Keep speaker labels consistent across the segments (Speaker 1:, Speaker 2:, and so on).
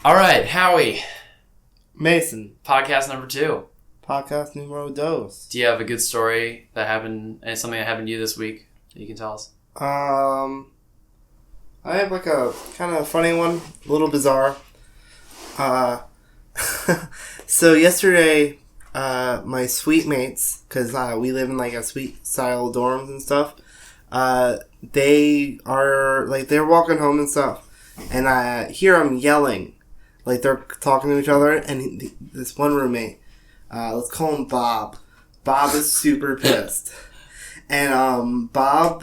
Speaker 1: All right, Howie.
Speaker 2: Mason.
Speaker 1: Podcast number 2.
Speaker 2: Podcast numero dos.
Speaker 1: Do you have a good story that happened, something that happened to you this week that you can tell us?
Speaker 2: I have like a kind of funny one, a little bizarre. So yesterday, my suite mates, because we live in like a suite style dorms and stuff, they're walking home and stuff, and I hear them yelling, like they're talking to each other, and this one roommate, let's call him Bob. Bob is super pissed, and Bob,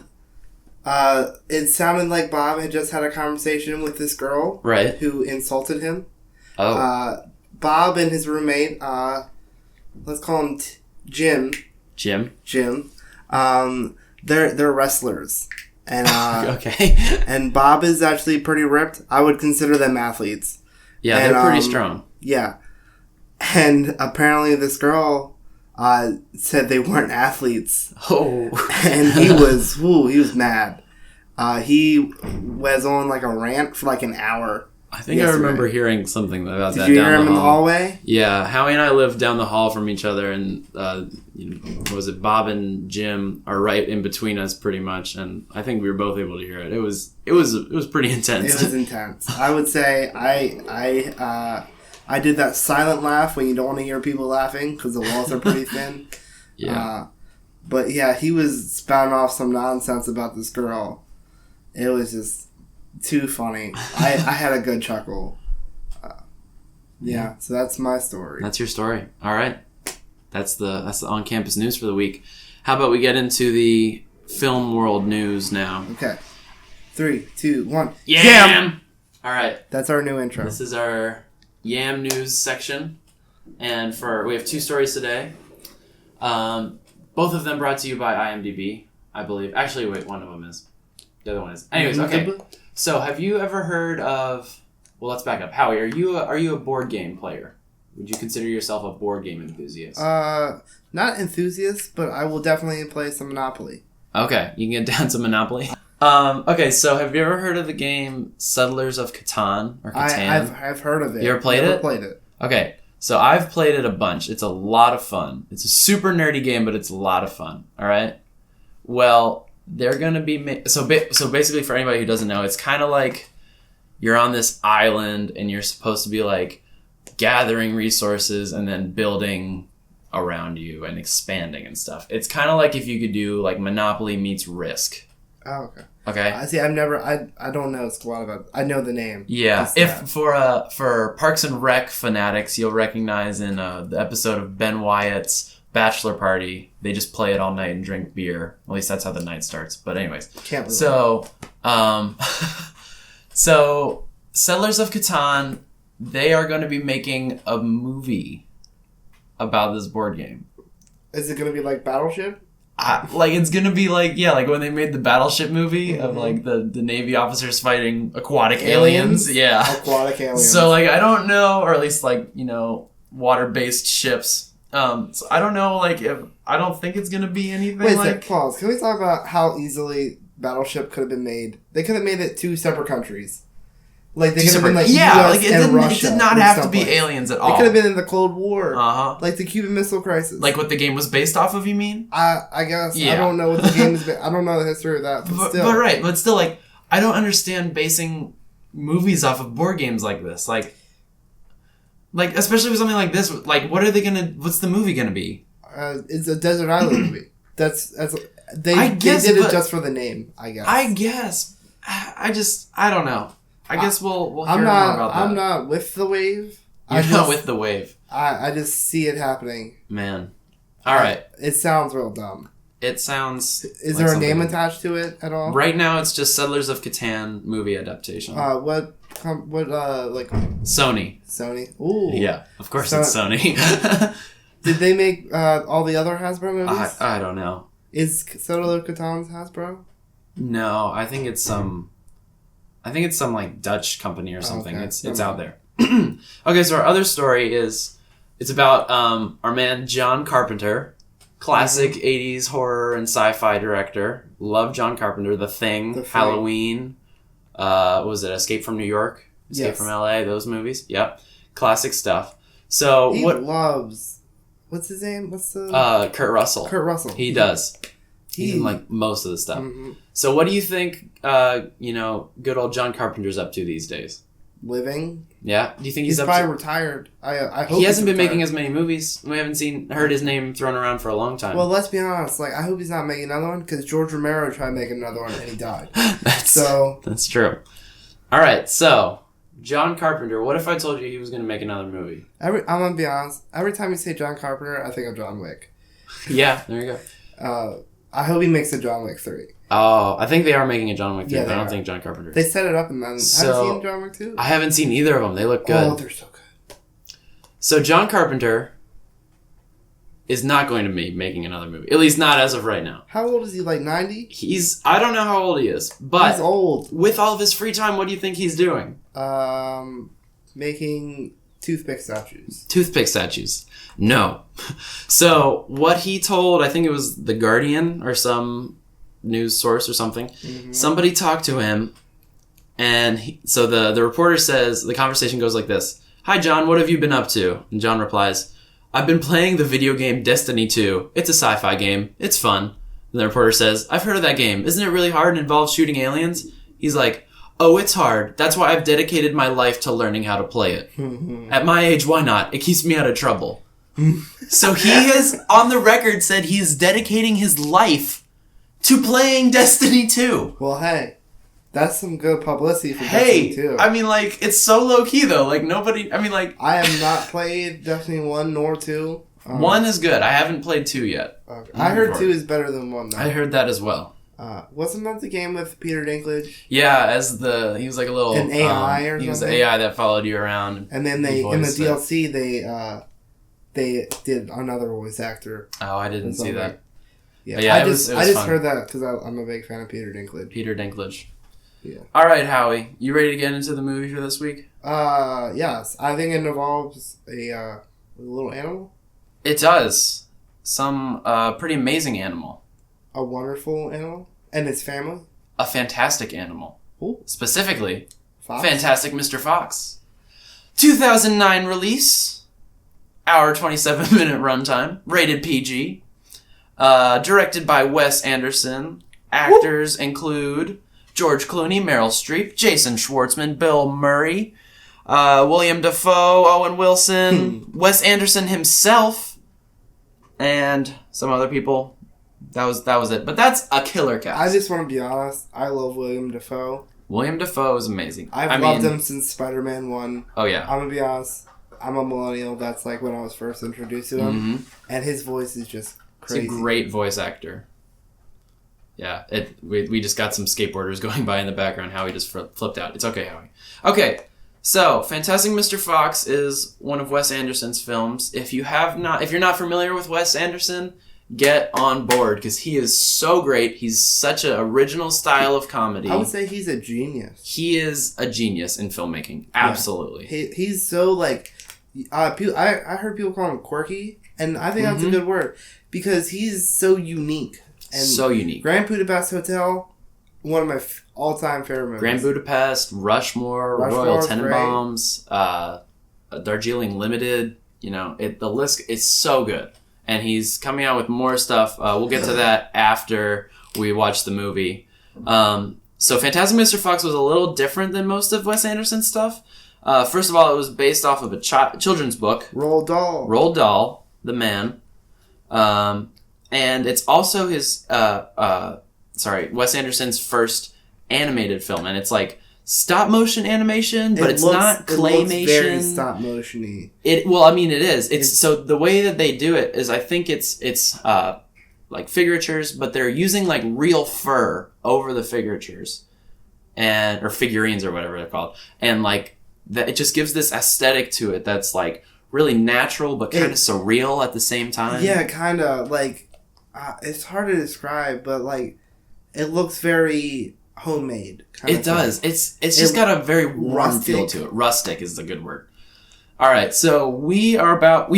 Speaker 2: it sounded like Bob had just had a conversation with this girl,
Speaker 1: right,
Speaker 2: who insulted him.
Speaker 1: Oh.
Speaker 2: Bob and his roommate, let's call him Jim.
Speaker 1: Jim.
Speaker 2: They're wrestlers, and
Speaker 1: okay.
Speaker 2: And Bob is actually pretty ripped. I would consider them athletes.
Speaker 1: Yeah,
Speaker 2: and,
Speaker 1: they're pretty strong.
Speaker 2: Yeah, and apparently this girl said they weren't athletes.
Speaker 1: Oh,
Speaker 2: and he was mad. He was on like a rant for like an hour.
Speaker 1: I think yesterday. I remember hearing something about that.
Speaker 2: Did you hear him in the hallway?
Speaker 1: Yeah, Howie and I live down the hall from each other, and Bob and Jim are right in between us, pretty much. And I think we were both able to hear it. It was pretty intense.
Speaker 2: It was intense. I would say I did that silent laugh when you don't want to hear people laughing because the walls are pretty thin.
Speaker 1: Yeah.
Speaker 2: But yeah, he was spouting off some nonsense about this girl. It was just too funny. I had a good chuckle. Yeah, so that's my story.
Speaker 1: That's your story. All right. That's the on-campus news for the week. How about we get into the film world news now?
Speaker 2: Okay. 3, 2, 1.
Speaker 1: YAM! All right.
Speaker 2: That's our new intro.
Speaker 1: This is our YAM news section. And we have 2 stories today. Both of them brought to you by IMDb, I believe. Actually, wait, one of them is. The other one is. Anyways, okay. So, have you ever heard of... Well, let's back up. Howie, are you a board game player? Would you consider yourself a board game enthusiast?
Speaker 2: Not enthusiast, but I will definitely play some Monopoly.
Speaker 1: Okay, you can get down to Monopoly. Okay, so have you ever heard of the game Settlers of Catan or Catan?
Speaker 2: I've heard of it.
Speaker 1: You ever played it?
Speaker 2: Never played it.
Speaker 1: Okay, so I've played it a bunch. It's a lot of fun. It's a super nerdy game, but it's a lot of fun. All right. Well, they're gonna be so basically, for anybody who doesn't know, it's kind of like you're on this island and you're supposed to be like gathering resources and then building around you and expanding and stuff. It's kind of like if you could do like Monopoly meets Risk.
Speaker 2: Oh, okay.
Speaker 1: Okay.
Speaker 2: I see. I don't know a lot about it. I know the name.
Speaker 1: Yeah. For Parks and Rec fanatics, you'll recognize in the episode of Ben Wyatt's Bachelor Party, they just play it all night and drink beer. At least that's how the night starts. But anyways.
Speaker 2: Can't believe
Speaker 1: so Settlers of Catan, they are going to be making a movie about this board game.
Speaker 2: Is it going to be like Battleship?
Speaker 1: It's going to be like when they made the Battleship movie of like the Navy officers fighting aquatic aliens. Yeah.
Speaker 2: Aquatic aliens.
Speaker 1: So I don't know, or at least water-based ships. So I don't know I don't think it's going to be anything
Speaker 2: Wait a sec, pause. Can we talk about how easily Battleship could have been made? They could have made it 2 separate countries. Like they could have been US and Russia.
Speaker 1: It did not have to be aliens at all.
Speaker 2: It could have been in the Cold War.
Speaker 1: Uh-huh.
Speaker 2: Like the Cuban Missile Crisis.
Speaker 1: Like what the game was based off of, you mean?
Speaker 2: I guess.
Speaker 1: Yeah.
Speaker 2: I don't know what the game is I don't know the history of that, but still.
Speaker 1: But still, I don't understand basing movies off of board games like this. Like especially with something like this, what's the movie gonna be?
Speaker 2: It's a desert island movie. They did it just for the name, I guess.
Speaker 1: I guess. I don't know. I guess we'll hear more about that.
Speaker 2: I'm not with the wave.
Speaker 1: You're not with the wave.
Speaker 2: I just see it happening.
Speaker 1: Man. All right.
Speaker 2: It sounds real dumb.
Speaker 1: It sounds...
Speaker 2: Is there a name attached to it at all?
Speaker 1: Right now, it's just Settlers of Catan movie adaptation.
Speaker 2: What
Speaker 1: Sony.
Speaker 2: Sony? Ooh.
Speaker 1: Yeah, of course it's Sony.
Speaker 2: Did they make all the other Hasbro movies?
Speaker 1: I don't know.
Speaker 2: Is Settlers of Catan's Hasbro?
Speaker 1: No, I think it's some like Dutch company or something. Okay. It's out there. Okay, so our other story is it's about our man John Carpenter, classic 80s horror and sci-fi director. Love John Carpenter. The Thing, Halloween. Was it Escape from New York? Escape from LA, those movies. Yep. Classic stuff. So
Speaker 2: he loves... What's his name? What's the...
Speaker 1: Kurt Russell.
Speaker 2: Kurt Russell.
Speaker 1: He does. He's in like most of the stuff. Mm-hmm. So what do you think, good old John Carpenter's up to these days?
Speaker 2: Living.
Speaker 1: Yeah? Do you think
Speaker 2: he's probably retired? I hope
Speaker 1: he hasn't been making as many movies. We haven't heard his name thrown around for a long time.
Speaker 2: Well, let's be honest. Like, I hope he's not making another one because George Romero tried to make another one and he died.
Speaker 1: That's true. All right, so John Carpenter. What if I told you he was going to make another movie?
Speaker 2: I'm gonna be honest. Every time you say John Carpenter, I think of John Wick.
Speaker 1: Yeah, there you
Speaker 2: go. I hope he makes a John Wick 3.
Speaker 1: Oh, I think they are making a John Wick 3,
Speaker 2: yeah,
Speaker 1: but I don't think John Carpenter.
Speaker 2: They set it up and then... have you seen John Wick 2?
Speaker 1: I haven't seen either of them. They look good.
Speaker 2: Oh, they're so good.
Speaker 1: So John Carpenter is not going to be making another movie. At least not as of right now.
Speaker 2: How old is he? Like 90?
Speaker 1: I don't know how old he is, but...
Speaker 2: He's old.
Speaker 1: With all of his free time, what do you think he's doing?
Speaker 2: Making toothpick statues.
Speaker 1: Toothpick statues. No. So what he told, I think it was The Guardian or some news source or something. Mm-hmm. Somebody talked to him, and so the reporter says, the conversation goes like this. Hi, John, what have you been up to? And John replies, I've been playing the video game Destiny 2. It's a sci-fi game. It's fun. And the reporter says, I've heard of that game. Isn't it really hard and involves shooting aliens? He's like, oh, it's hard. That's why I've dedicated my life to learning how to play it. At my age, why not? It keeps me out of trouble. So he has, on the record, said he's dedicating his life to playing Destiny 2.
Speaker 2: Well, hey, that's some good publicity for Destiny 2.
Speaker 1: I mean, like, it's so low-key, though. Like, nobody... I mean, like...
Speaker 2: I have not played Destiny 1 nor 2.
Speaker 1: 1 is good. I haven't played 2 yet.
Speaker 2: Okay. I heard 2 is better than 1, though.
Speaker 1: I heard that as well.
Speaker 2: Wasn't that the game with Peter Dinklage?
Speaker 1: Yeah, he was like a little...
Speaker 2: An AI or something?
Speaker 1: He was the AI that followed you around.
Speaker 2: And then in the DLC, they did another voice actor.
Speaker 1: Oh, I didn't see that.
Speaker 2: Yeah, I just heard that because I'm a big fan of Peter Dinklage.
Speaker 1: Peter Dinklage.
Speaker 2: Yeah.
Speaker 1: All right, Howie, you ready to get into the movie for this week?
Speaker 2: Yes. I think it involves a little animal.
Speaker 1: It does. Some pretty amazing animal.
Speaker 2: A wonderful animal, and its family.
Speaker 1: A fantastic animal.
Speaker 2: Ooh.
Speaker 1: Specifically,
Speaker 2: Fox?
Speaker 1: Fantastic Mr. Fox. 2009 release. Hour 27-minute runtime. Rated PG. Directed by Wes Anderson. Actors include George Clooney, Meryl Streep, Jason Schwartzman, Bill Murray, William Dafoe, Owen Wilson, Wes Anderson himself, and some other people. That was it. But that's a killer cast.
Speaker 2: I just want to be honest. I love William Dafoe.
Speaker 1: William Dafoe is amazing.
Speaker 2: I've loved him since Spider-Man 1.
Speaker 1: Oh, yeah.
Speaker 2: I'm going to be honest. I'm a millennial. That's like when I was first introduced to him. Mm-hmm. And his voice is just crazy.
Speaker 1: He's a great voice actor. Yeah. We just got some skateboarders going by in the background. Howie just flipped out. It's okay, Howie. Okay. So, Fantastic Mr. Fox is one of Wes Anderson's films. If you're not familiar with Wes Anderson, get on board because he is so great. He's such an original style of comedy.
Speaker 2: I would say he's a genius.
Speaker 1: He is a genius in filmmaking. Absolutely.
Speaker 2: Yeah. He's so like... I heard people call him quirky, and I think that's a good word because he's so unique. And
Speaker 1: so unique.
Speaker 2: Grand Budapest Hotel, one of my all-time favorite movies.
Speaker 1: Grand Budapest, Rushmore Royal Tenenbaums, Darjeeling Limited. You know, the list is so good. And he's coming out with more stuff. We'll get to that after we watch the movie. So Fantastic Mr. Fox was a little different than most of Wes Anderson's stuff. First of all, it was based off of a children's book.
Speaker 2: Roald
Speaker 1: Dahl, the man. And it's also his, Wes Anderson's first animated film. And it's like stop motion animation, but it's not claymation. It looks
Speaker 2: very stop motion-y.
Speaker 1: It is. So the way that they do it is I think it's like figuratures, but they're using like real fur over the figuratures or figurines or whatever they're called. And like that, it just gives this aesthetic to it that's like really natural, but kind of surreal at the same time.
Speaker 2: Yeah, kind of like, it's hard to describe, but like it looks very homemade.
Speaker 1: It does. It's just got a very warm feel to it. Rustic is the good word. All right, so we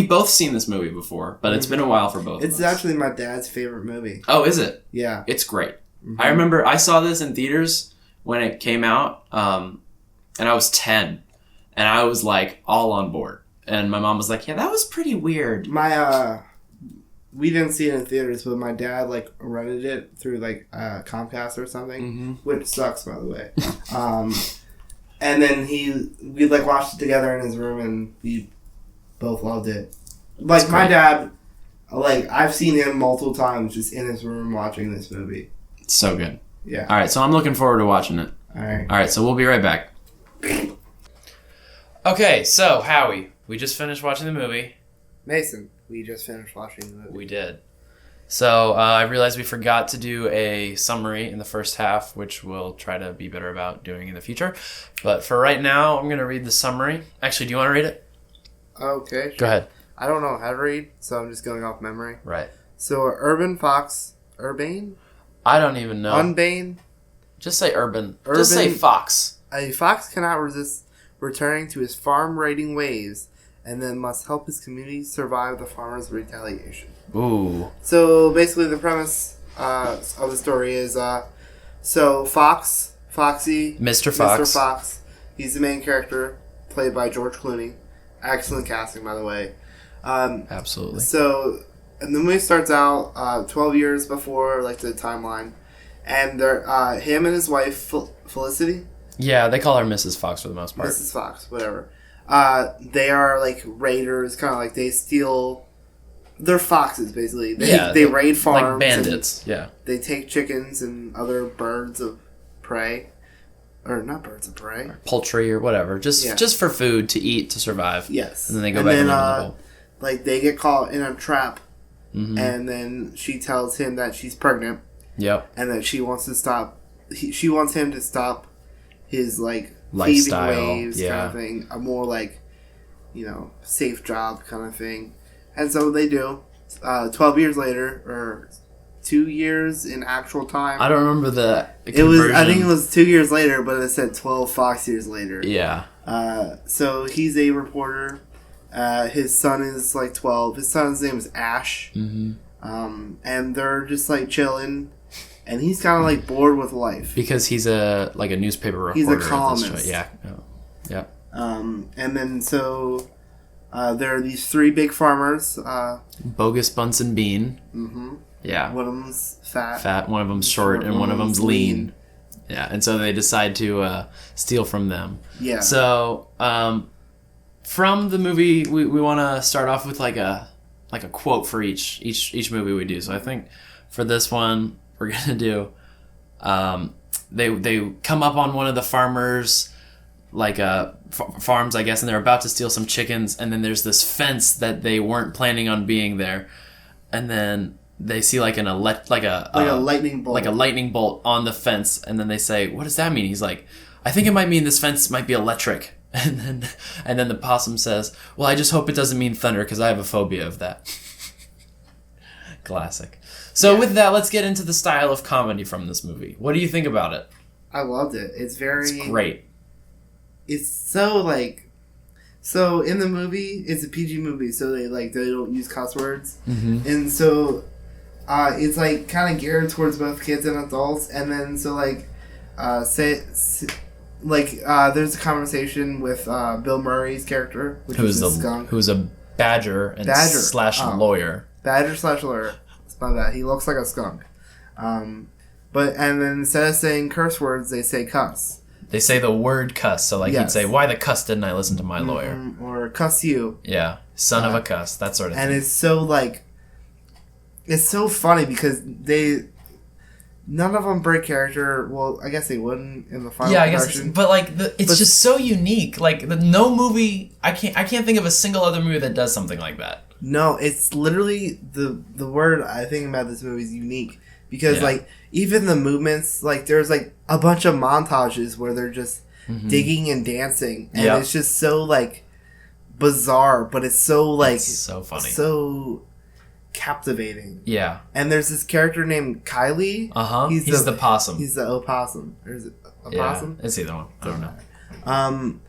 Speaker 1: both seen this movie before, but it's been a while for both of us.
Speaker 2: It's actually my dad's favorite movie.
Speaker 1: Oh, is it?
Speaker 2: Yeah.
Speaker 1: It's great. Mm-hmm. I remember I saw this in theaters when it came out, and and I was 10, and I was like all on board. And my mom was like, "Yeah, that was pretty weird."
Speaker 2: We didn't see it in theaters, but my dad like rented it through like Comcast or something, which sucks, by the way. And then we like watched it together in his room, and we both loved it. Like my dad, like I've seen him multiple times just in his room watching this movie.
Speaker 1: It's so good.
Speaker 2: Yeah.
Speaker 1: All right, so I'm looking forward to watching it.
Speaker 2: All right.
Speaker 1: All right, so we'll be right back. Okay, so Howie, we just finished watching the movie.
Speaker 2: Mason, we just finished watching the movie.
Speaker 1: We did. So I realized we forgot to do a summary in the first half, which we'll try to be better about doing in the future. But for right now, I'm going to read the summary. Actually, do you want to read it?
Speaker 2: Okay. Sure.
Speaker 1: Go ahead.
Speaker 2: I don't know how to read, so I'm just going off memory.
Speaker 1: Right.
Speaker 2: So, Urbane?
Speaker 1: I don't even know.
Speaker 2: Unbane?
Speaker 1: Just say urban. Just say fox.
Speaker 2: A fox cannot resist returning to his farm-raiding ways, and then must help his community survive the farmer's retaliation.
Speaker 1: Ooh.
Speaker 2: So basically the premise of the story is, Foxy...
Speaker 1: Mr. Fox.
Speaker 2: Mr. Fox. He's the main character, played by George Clooney. Excellent casting, by the way.
Speaker 1: Absolutely.
Speaker 2: So, and the movie starts out 12 years before, like, the timeline. And they're, him and his wife, Felicity...
Speaker 1: Yeah, they call her Mrs. Fox for the most part.
Speaker 2: Mrs. Fox, whatever. They are, like, raiders, kind of like they steal... They're foxes, basically. They raid farms.
Speaker 1: Like bandits, yeah.
Speaker 2: They take chickens and other birds of prey. Or not birds of prey.
Speaker 1: Or poultry or whatever. Just for food, to eat, to survive.
Speaker 2: Yes.
Speaker 1: And then they go back and live in the hole.
Speaker 2: Like, they get caught in a trap. Mm-hmm. And then she tells him that she's pregnant.
Speaker 1: Yep.
Speaker 2: And that she wants to stop... She wants him to stop his, like,
Speaker 1: lifestyle,
Speaker 2: thieving waves kind of thing. A more, like, safe job kind of thing. And so they do. 12 years later, or 2 years in actual time.
Speaker 1: I don't remember the
Speaker 2: conversion. I think it was 2 years later, but it said 12 Fox years later.
Speaker 1: Yeah.
Speaker 2: So he's a reporter. His son is like 12. His son's name is Ash. Mm-hmm. And they're just like chilling. And he's kind of like bored with life.
Speaker 1: Because he's a newspaper reporter.
Speaker 2: He's a columnist.
Speaker 1: Yeah. Yeah.
Speaker 2: And then so... there are these 3 big farmers.
Speaker 1: Bogus Bunsen Bean.
Speaker 2: Mm-hmm.
Speaker 1: Yeah.
Speaker 2: One of them's fat.
Speaker 1: One of them's short, and one of them's lean. Yeah, and so they decide to steal from them. Yeah. So, from the movie, we want to start off with like a quote for each movie we do. So I think for this one, we're gonna do. They come up on one of the farmers. Farms, I guess, and they're about to steal some chickens, and then there's this fence that they weren't planning on being there, and then they see like a lightning bolt on the fence, and then they say, "What does that mean?" He's like, "I think it might mean this fence might be electric," and then the possum says, "Well, I just hope it doesn't mean thunder because I have a phobia of that." Classic. So with that, let's get into the style of comedy from this movie. What do you think about it?
Speaker 2: I loved it. It's
Speaker 1: great.
Speaker 2: It's so in the movie, it's a PG movie, so they don't use cuss words, and so it's like kind of geared towards both kids and adults, and then so there's a conversation with Bill Murray's character, which is a skunk,
Speaker 1: who's a badger slash lawyer.
Speaker 2: Badger slash lawyer. It's my bad. He looks like a skunk, and then instead of saying curse words, they say cuss.
Speaker 1: They say the word cuss, so he'd say, "Why the cuss didn't I listen to my lawyer?"
Speaker 2: Or cuss you.
Speaker 1: Yeah, son of a cuss, that sort of thing.
Speaker 2: And it's so it's so funny because none of them break character. Well, I guess they wouldn't in the final.
Speaker 1: Yeah, I guess, it's just so unique. No movie, I can't think of a single other movie that does something like that.
Speaker 2: No, it's literally the word I think about this movie is unique. Because, even the movements, there's, a bunch of montages where they're just digging and dancing. And it's just so, bizarre, but it's so,
Speaker 1: it's so funny.
Speaker 2: So captivating.
Speaker 1: Yeah.
Speaker 2: And there's this character named Kylie.
Speaker 1: Uh-huh. He's the possum.
Speaker 2: He's the opossum. Or is it opossum?
Speaker 1: Yeah, it's either one. I don't know.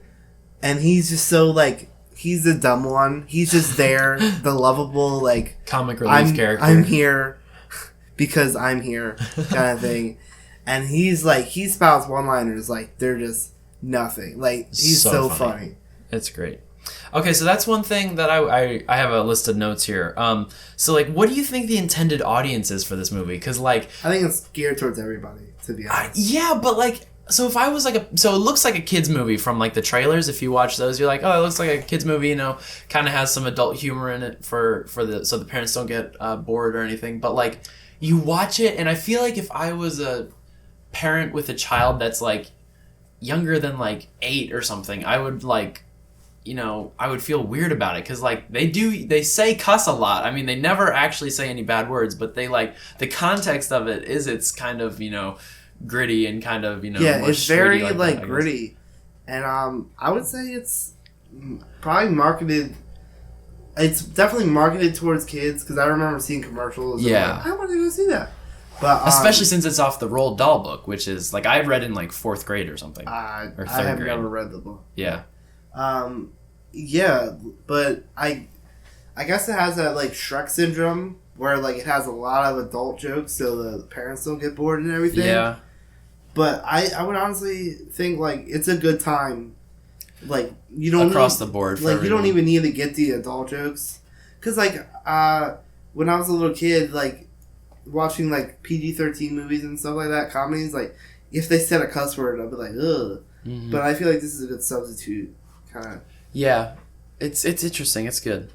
Speaker 2: And he's just so, he's the dumb one. He's just there, the lovable,
Speaker 1: comic relief character.
Speaker 2: I'm here. Because I'm here, kind of thing. And he spouts one-liners, they're just nothing. Like, he's so funny.
Speaker 1: It's great. Okay, so that's one thing that I have a list of notes here. So, like, what do you think the intended audience is for this movie? Because, like...
Speaker 2: I think it's geared towards everybody, to be honest.
Speaker 1: Yeah, but, like... So if I was like so it looks like a kid's movie from like the trailers. If you watch those, you're like, oh, it looks like a kid's movie. You know, kind of has some adult humor in it so the parents don't get bored or anything. But like, you watch it, and I feel like if I was a parent with a child that's like younger than like 8 or something, I would like, you know, I would feel weird about it because like they say cuss a lot. I mean, they never actually say any bad words, but they like the context of it is it's kind of, you know, gritty and kind of, you know,
Speaker 2: yeah, it's very like gritty, and I would say it's probably marketed. It's definitely marketed towards kids because I remember seeing commercials.
Speaker 1: Yeah,
Speaker 2: like, I want to go see that, but
Speaker 1: especially since it's off the Roald Dahl book, which is like I read in like 4th grade or something.
Speaker 2: I have never read the book.
Speaker 1: Yeah,
Speaker 2: yeah, but I guess it has that like Shrek syndrome where like it has a lot of adult jokes, so the parents don't get bored and everything.
Speaker 1: Yeah.
Speaker 2: But I would honestly think like it's a good time, like you don't
Speaker 1: across the board. For
Speaker 2: like
Speaker 1: everyone.
Speaker 2: You don't even need to get the adult jokes, because like when I was a little kid, like watching like PG-13 movies and stuff like that, comedies, like if they said a cuss word, I'd be like ugh. Mm-hmm. But I feel like this is a good substitute, kind of.
Speaker 1: Yeah, it's interesting. It's good.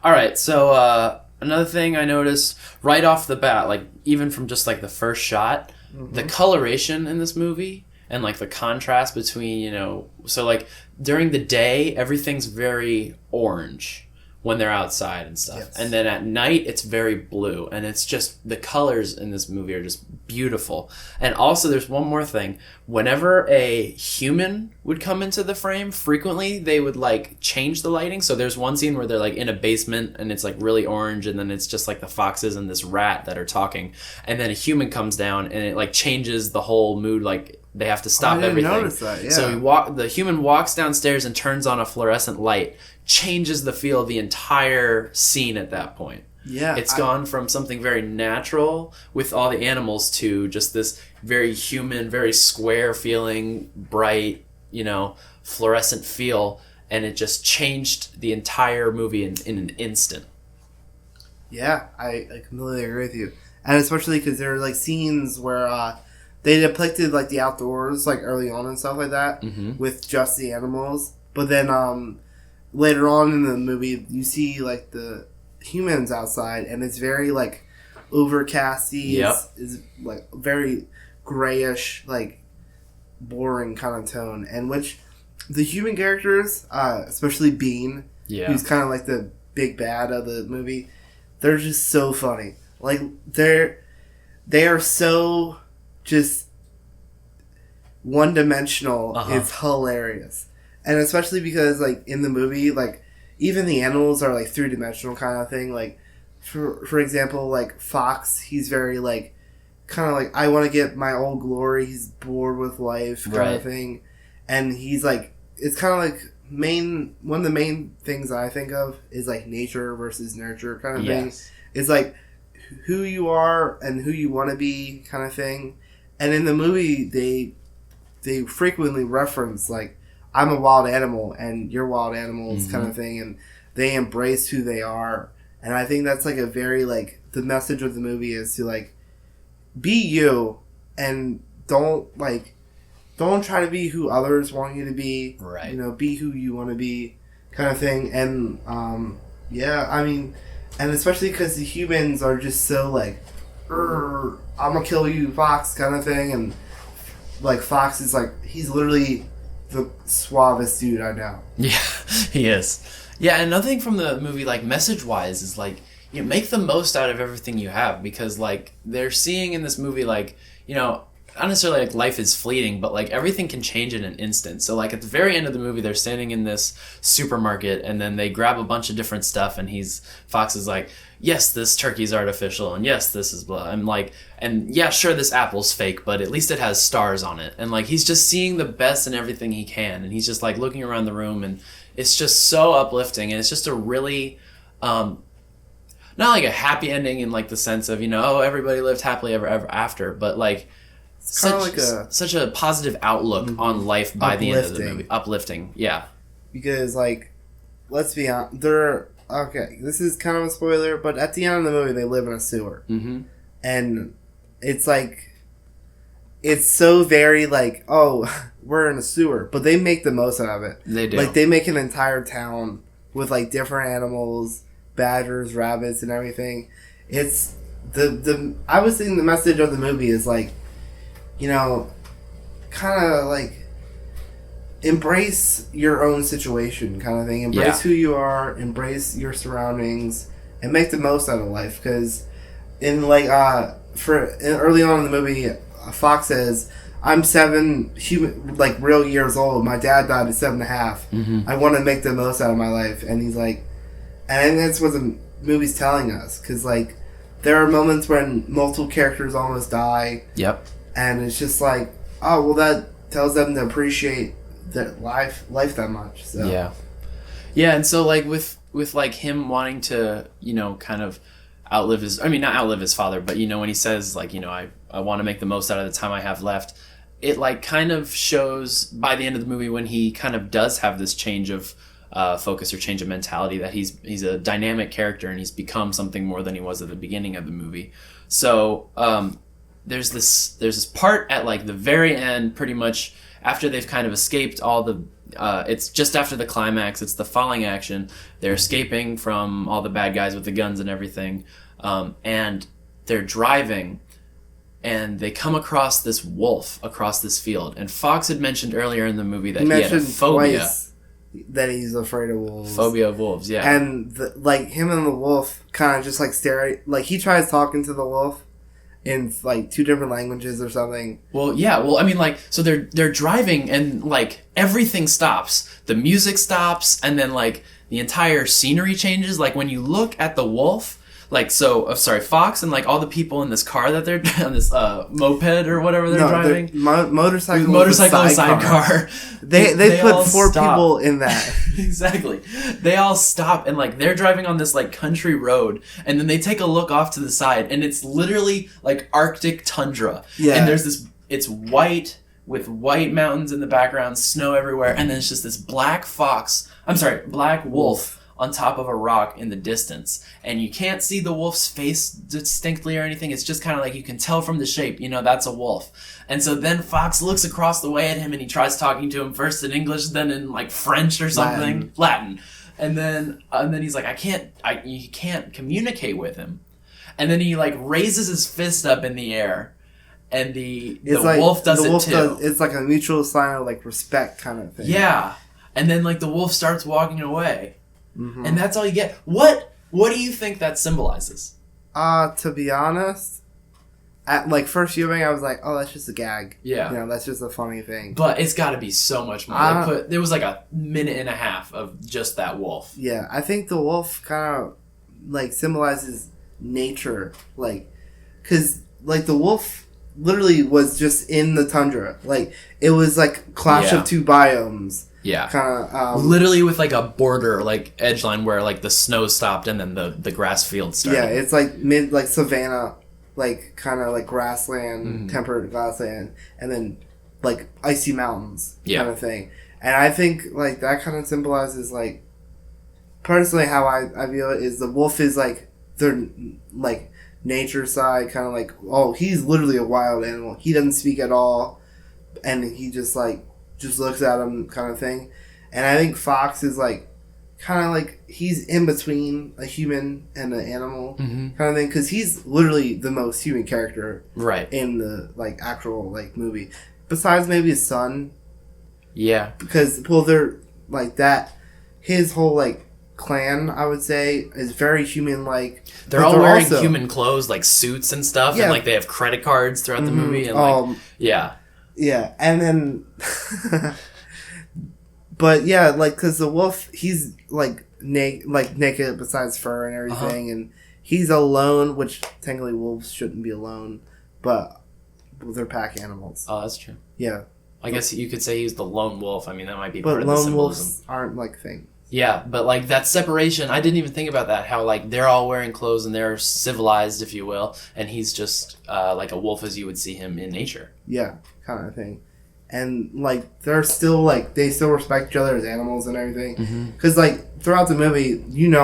Speaker 1: All right, so another thing I noticed right off the bat, like even from just like the first shot. Mm-hmm. The coloration in this movie and like the contrast between, you know, so like during the day everything's very orange when they're outside and stuff. Yes. And then at night it's very blue, and it's just the colors in this movie are just beautiful. And also there's one more thing. Whenever a human would come into the frame, frequently they would like change the lighting. So there's one scene where they're like in a basement and it's like really orange, and then it's just like the foxes and this rat that are talking, and then a human comes down and it like changes the whole mood. Like they have to stop everything. I didn't notice that, yeah. So the human walks downstairs and turns on a fluorescent light, changes the feel of the entire scene at that point. Yeah. It's gone from something very natural with all the animals to just this very human, very square feeling, bright, you know, fluorescent feel, and it just changed the entire movie in an instant.
Speaker 2: Yeah, I completely agree with you. And especially because there are like scenes where they depicted like the outdoors like early on and stuff like that, mm-hmm. with just the animals. But then later on in the movie, you see like the humans outside, and it's very like overcasty. Yep. It's like very grayish, like boring kind of tone. And which the human characters, especially Bean, who's kind of like the big bad of the movie, they're just so funny. Like they are so just one-dimensional. Uh-huh. It's hilarious. And especially because, like, in the movie, like, even the animals are, like, three-dimensional kind of thing. Like, for example, like, Fox, he's very, like, kind of like, I want to get my old glory. He's bored with life kind of thing. And he's, like, it's kind of like one of the main things I think of is, like, nature versus nurture kind of thing. It's, like, who you are and who you want to be kind of thing. And in the movie, they frequently reference, like, I'm a wild animal and you're wild animals, mm-hmm. kind of thing, and they embrace who they are. And I think that's like a very like the message of the movie is to like be you and don't try to be who others want you to be. Right. You know, be who you want to be, kind of thing. And yeah, I mean, and especially because the humans are just so like, I'm gonna kill you, Fox, kind of thing, and like Fox is like he's literally the suavest dude I know. Yeah,
Speaker 1: he is. Yeah, another thing from the movie, like, message-wise, is, like, you know, make the most out of everything you have, because, like, they're seeing in this movie, like, you know, not necessarily, like, life is fleeting, but, like, everything can change in an instant. So, like, at the very end of the movie, they're standing in this supermarket, and then they grab a bunch of different stuff, and Fox is like, yes, this turkey's artificial, and yes, this is blah. I'm like, and yeah, sure, this apple's fake, but at least it has stars on it. And, like, he's just seeing the best in everything he can, and he's just, like, looking around the room, and it's just so uplifting, and it's just a really, not like a happy ending in, like, the sense of, you know, oh, everybody lived happily ever after, but, like,
Speaker 2: It's kind of like
Speaker 1: such a positive outlook on life by the end of the movie. Uplifting, yeah.
Speaker 2: Because, like, let's be honest, okay, this is kind of a spoiler, but at the end of the movie, they live in a sewer.
Speaker 1: Mm-hmm.
Speaker 2: And it's like, it's so very like, oh, we're in a sewer, but they make the most out of it.
Speaker 1: They do.
Speaker 2: Like, they make an entire town with, like, different animals, badgers, rabbits, and everything. It's, I was thinking the message of the movie is, like, you know, kind of, like, embrace your own situation kind of thing. Embrace who you are, embrace your surroundings, and make the most out of life. Because early on in the movie, Fox says, I'm 7 real years old. My dad died at 7.5.
Speaker 1: Mm-hmm.
Speaker 2: I want to make the most out of my life. And he's like, and I think that's what the movie's telling us. Because, like, there are moments when multiple characters almost die.
Speaker 1: Yep. And
Speaker 2: it's just like, oh, well, that tells them to appreciate their life that much. So.
Speaker 1: Yeah, and so, like, with like, him wanting to, you know, kind of outlive his... I mean, not outlive his father, but, you know, when he says, like, you know, I want to make the most out of the time I have left, it, like, kind of shows by the end of the movie when he kind of does have this change of focus or change of mentality, that he's a dynamic character and he's become something more than he was at the beginning of the movie. So there's this part at, like, the very end, pretty much after they've kind of escaped all the it's just after the climax, it's the falling action, they're escaping from all the bad guys with the guns and everything, and they're driving and they come across this wolf across this field. And Fox had mentioned earlier in the movie that he had a phobia.
Speaker 2: Twice that he's afraid of wolves.
Speaker 1: Phobia of wolves, yeah.
Speaker 2: And, like, him and the wolf kind of just, like, stare at... Like, he tries talking to the wolf in, like, 2 different languages or something.
Speaker 1: Well, yeah. Well, I mean, like, so they're driving and, like, everything stops. The music stops, and then, like, the entire scenery changes. Like, when you look at the wolf... Like, so, Fox and, like, all the people in this car that they're... on this moped or whatever they're driving.
Speaker 2: Motorcycle
Speaker 1: sidecar.
Speaker 2: They put 4 people in that.
Speaker 1: Exactly. They all stop and, like, they're driving on this, like, country road, and then they take a look off to the side, and it's literally, like, Arctic tundra.
Speaker 2: Yeah.
Speaker 1: And there's this... It's white with white mountains in the background, snow everywhere, and then it's just this black wolf on top of a rock in the distance. And you can't see the wolf's face distinctly or anything. It's just kind of like you can tell from the shape, you know, that's a wolf. And so then Fox looks across the way at him and he tries talking to him first in English, then in, like, French or something. Latin. And then he's like, you can't communicate with him. And then he, like, raises his fist up in the air, and the wolf does it too.
Speaker 2: It's like a mutual sign of, like, respect kind of thing.
Speaker 1: Yeah. And then, like, the wolf starts walking away.
Speaker 2: Mm-hmm.
Speaker 1: And that's all you get. What do you think that symbolizes?
Speaker 2: To be honest, at, like, first viewing, I was like, oh, that's just a gag.
Speaker 1: Yeah.
Speaker 2: You know, that's just a funny thing.
Speaker 1: But it's got to be so much more. There was like a minute and a half of just that wolf.
Speaker 2: Yeah, I think the wolf kind of, like, symbolizes nature. Like, because, like, the wolf literally was just in the tundra. Like, it was like clash of 2 biomes.
Speaker 1: Yeah.
Speaker 2: Kind of...
Speaker 1: literally with, like, a border, like, edge line where, like, the snow stopped and then the grass field started.
Speaker 2: Yeah, it's like savanna, like, kind of like grassland, temperate grassland, and then, like, icy mountains kind of thing. And I think, like, that kind of symbolizes, like, personally how I view it is the wolf is, like, their, like, nature side, kind of like, oh, he's literally a wild animal. He doesn't speak at all, and he just looks at him kind of thing. And I think Fox is, like, kind of like, he's in between a human and an animal kind of thing, because he's literally the most human character in the, like, actual, like, movie. Besides maybe his son.
Speaker 1: Yeah.
Speaker 2: Because, well, they're, like, that, his whole, like, clan, I would say, is very human-like.
Speaker 1: They're all wearing human clothes, like suits and stuff, and, like, they have credit cards throughout the movie, and, like,
Speaker 2: Yeah, and then... but, yeah, like, because the wolf, he's, like, naked besides fur and everything, and he's alone, which technically wolves shouldn't be alone, but they're pack animals.
Speaker 1: Oh, that's true.
Speaker 2: Yeah.
Speaker 1: I guess you could say he's the lone wolf. I mean, that might be
Speaker 2: but
Speaker 1: part of the symbolism.
Speaker 2: But lone wolves aren't, like, things.
Speaker 1: Yeah, but like that separation, I didn't even think about that. How like they're all wearing clothes and they're civilized, if you will, and he's just like a wolf as you would see him in nature.
Speaker 2: Yeah, kind of thing. And like they're still like they still respect each other as animals and everything. Because like throughout the movie,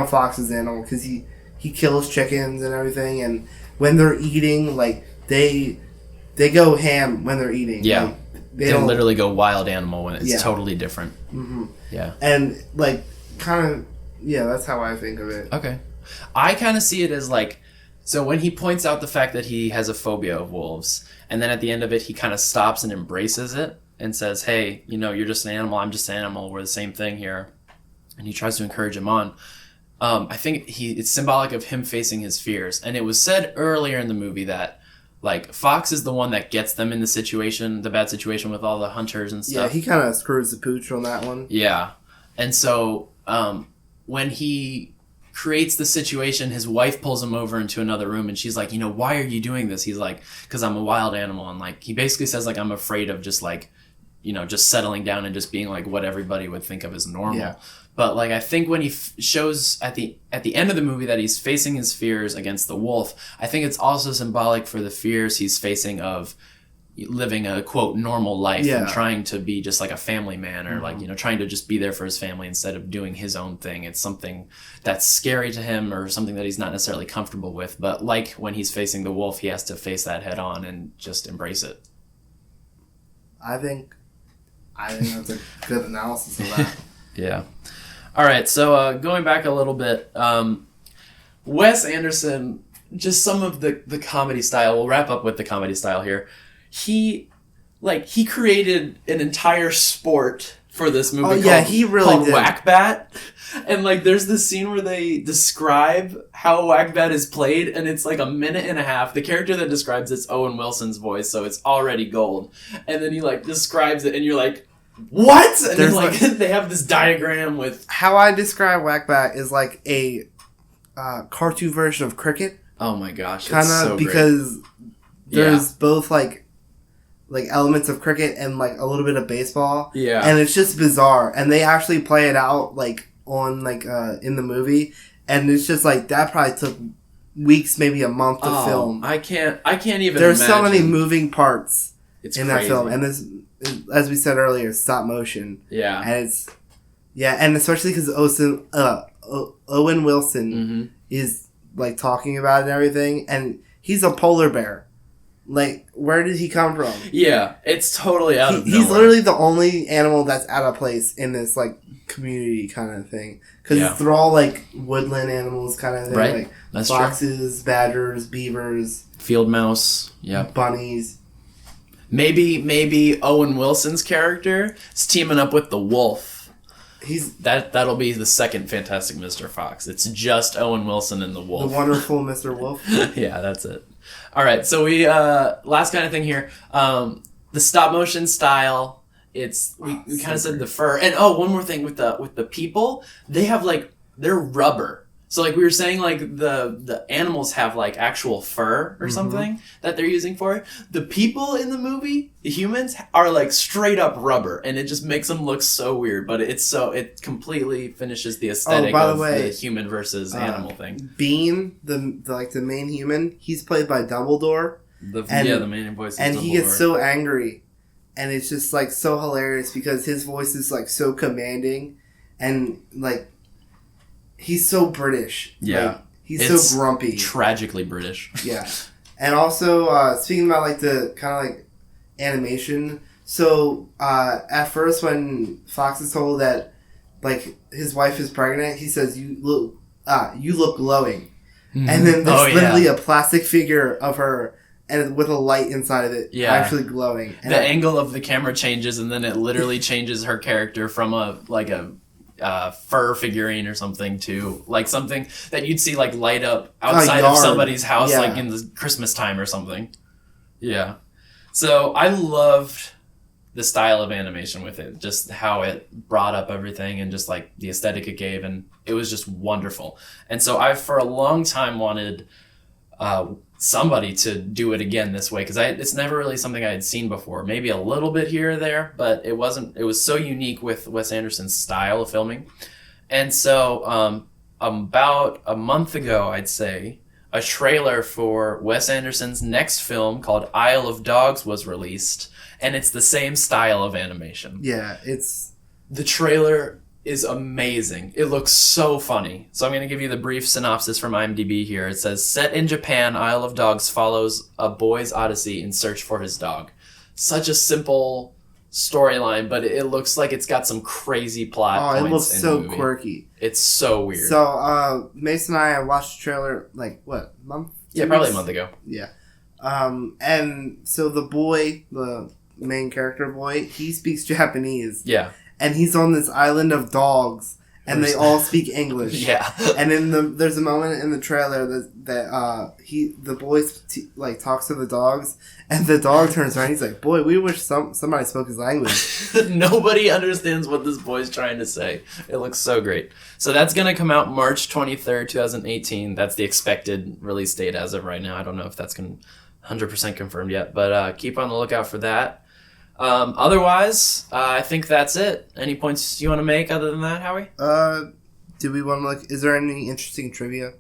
Speaker 2: Fox is an animal because he kills chickens and everything. And when they're eating, like they go ham when they're eating.
Speaker 1: Yeah,
Speaker 2: like,
Speaker 1: they literally go wild animal when it's totally different. Yeah,
Speaker 2: and like kind of that's how I think of it.
Speaker 1: Okay, I kind of see it as like, so when he points out the fact that he has a phobia of wolves, and then at the end of it he kind of stops and embraces it and says, hey, you're just an animal, I'm just an animal, we're the same thing here, and he tries to encourage him on. I think it's symbolic of him facing his fears. And it was said earlier in the movie that like Fox is the one that gets them in the bad situation with all the hunters and stuff.
Speaker 2: Yeah, he kind of screws the pooch on that one.
Speaker 1: Yeah. And so when he creates the situation, his wife pulls him over into another room and she's like, why are you doing this? He's like, because I'm a wild animal. And like he basically says like, I'm afraid of just like, just settling down and just being like what everybody would think of as normal. Yeah. But like I think when he shows at the end of the movie that he's facing his fears against the wolf, I think it's also symbolic for the fears he's facing of living a quote normal life and trying to be just like a family man or like trying to just be there for his family instead of doing his own thing. It's something that's scary to him or something that he's not necessarily comfortable with. But like when he's facing the wolf, he has to face that head on and just embrace it.
Speaker 2: I think that's a good analysis of that.
Speaker 1: Yeah. All right, so going back a little bit, Wes Anderson, just some of the comedy style, we'll wrap up with the comedy style here. He created an entire sport for this movie called Whack-Bat. And like there's this scene where they describe how Whack-Bat is played, and it's like a minute and a half. The character that describes it's Owen Wilson's voice, so it's already gold. And then he like describes it, and you're like, what? And then like they have this diagram with
Speaker 2: how I describe Whack-Bat is like a cartoon version of cricket.
Speaker 1: Oh my gosh,
Speaker 2: kind of
Speaker 1: so
Speaker 2: because there's both like elements of cricket and like a little bit of baseball.
Speaker 1: Yeah,
Speaker 2: and it's just bizarre. And they actually play it out like on like in the movie, and it's just like that probably took weeks, maybe a month to film.
Speaker 1: I can't even.
Speaker 2: There's
Speaker 1: imagine.
Speaker 2: So many moving parts in
Speaker 1: crazy.
Speaker 2: That film, and this. As we said earlier, stop motion.
Speaker 1: Yeah.
Speaker 2: And and especially because Owen Wilson is like talking about it and everything, and he's a polar bear. Like, where did he come from?
Speaker 1: Yeah, it's totally out of nowhere.
Speaker 2: He's literally the only animal that's out of place in this like community kind of thing. Because they're all like woodland animals kind of thing.
Speaker 1: Right.
Speaker 2: Like
Speaker 1: that's
Speaker 2: foxes,
Speaker 1: true.
Speaker 2: badgers, beavers,
Speaker 1: field mouse,
Speaker 2: bunnies.
Speaker 1: Maybe Owen Wilson's character is teaming up with the wolf. That'll be the second Fantastic Mr. Fox. It's just Owen Wilson and the wolf.
Speaker 2: The wonderful Mr. Wolf.
Speaker 1: Yeah, that's it. All right, so we last kind of thing here. The stop motion style. It's we kind of said the fur, and one more thing with the people. They have like they're rubber. So like we were saying, like the animals have like actual fur or something that they're using for it. The people in the movie, the humans, are like straight up rubber, and it just makes them look so weird. But it completely finishes the aesthetic of the human versus animal thing.
Speaker 2: Bean, the main human, he's played by Dumbledore.
Speaker 1: The main voice is
Speaker 2: and
Speaker 1: Dumbledore.
Speaker 2: He gets so angry, and it's just like so hilarious because his voice is like so commanding, and like. He's so British.
Speaker 1: Yeah.
Speaker 2: Like, he's so grumpy.
Speaker 1: Tragically British.
Speaker 2: Yeah. And also, speaking about like the kind of like animation. So, at first when Fox is told that like his wife is pregnant, he says, you look glowing. Mm-hmm. And then there's literally a plastic figure of her and with a light inside of it actually glowing. And
Speaker 1: the angle of the camera changes, and then it literally changes her character from a fur figurine or something to like something that you'd see like light up outside of somebody's house like in the Christmas time or something. Yeah. So I loved the style of animation with it, just how it brought up everything and just like the aesthetic it gave, and it was just wonderful. And so I for a long time wanted somebody to do it again this way, because it's never really something I had seen before. Maybe a little bit here or there, but it was so unique with Wes Anderson's style of filming. And so, about a month ago, I'd say, a trailer for Wes Anderson's next film called Isle of Dogs was released, and it's the same style of animation.
Speaker 2: Yeah, it's...
Speaker 1: The trailer is amazing. It looks so funny. So I'm going to give you the brief synopsis from IMDb here. It says, set in Japan, Isle of Dogs follows a boy's odyssey in search for his dog. Such a simple storyline, but it looks like it's got some crazy plot points.
Speaker 2: It looks
Speaker 1: in
Speaker 2: so
Speaker 1: the movie.
Speaker 2: quirky.
Speaker 1: It's so weird.
Speaker 2: So, Mason and I watched the trailer, like, what, a month?
Speaker 1: Yeah, probably a month ago.
Speaker 2: Yeah. And so the boy, the main character boy, he speaks Japanese.
Speaker 1: Yeah.
Speaker 2: And he's on this island of dogs, and they all speak English.
Speaker 1: Yeah.
Speaker 2: And there's a moment in the trailer that the boy talks to the dogs, and the dog turns around. He's like, "Boy, we wish somebody spoke his language."
Speaker 1: Nobody understands what this boy's trying to say. It looks so great. So that's gonna come out March 23rd, 2018. That's the expected release date as of right now. I don't know if that's 100% confirmed yet, but keep on the lookout for that. Otherwise, I think that's it. Any points you want to make other than that, Howie?
Speaker 2: Do we want to look? Is there any interesting trivia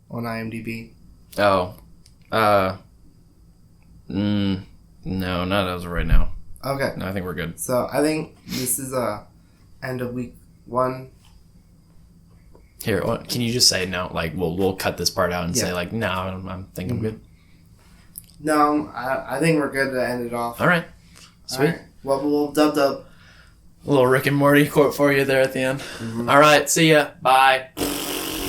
Speaker 2: on IMDb?
Speaker 1: Oh, no, not as of right now.
Speaker 2: Okay.
Speaker 1: No, I think we're good.
Speaker 2: So I think this is end of week 1.
Speaker 1: Here, can you just say no? Like, we'll cut this part out and say like, no, I think I'm good.
Speaker 2: No, I think we're good to end it off.
Speaker 1: All right. Sweet.
Speaker 2: All right. Well, we'll dub.
Speaker 1: A little Rick and Morty quote for you there at the end. Mm-hmm. All right. See ya. Bye.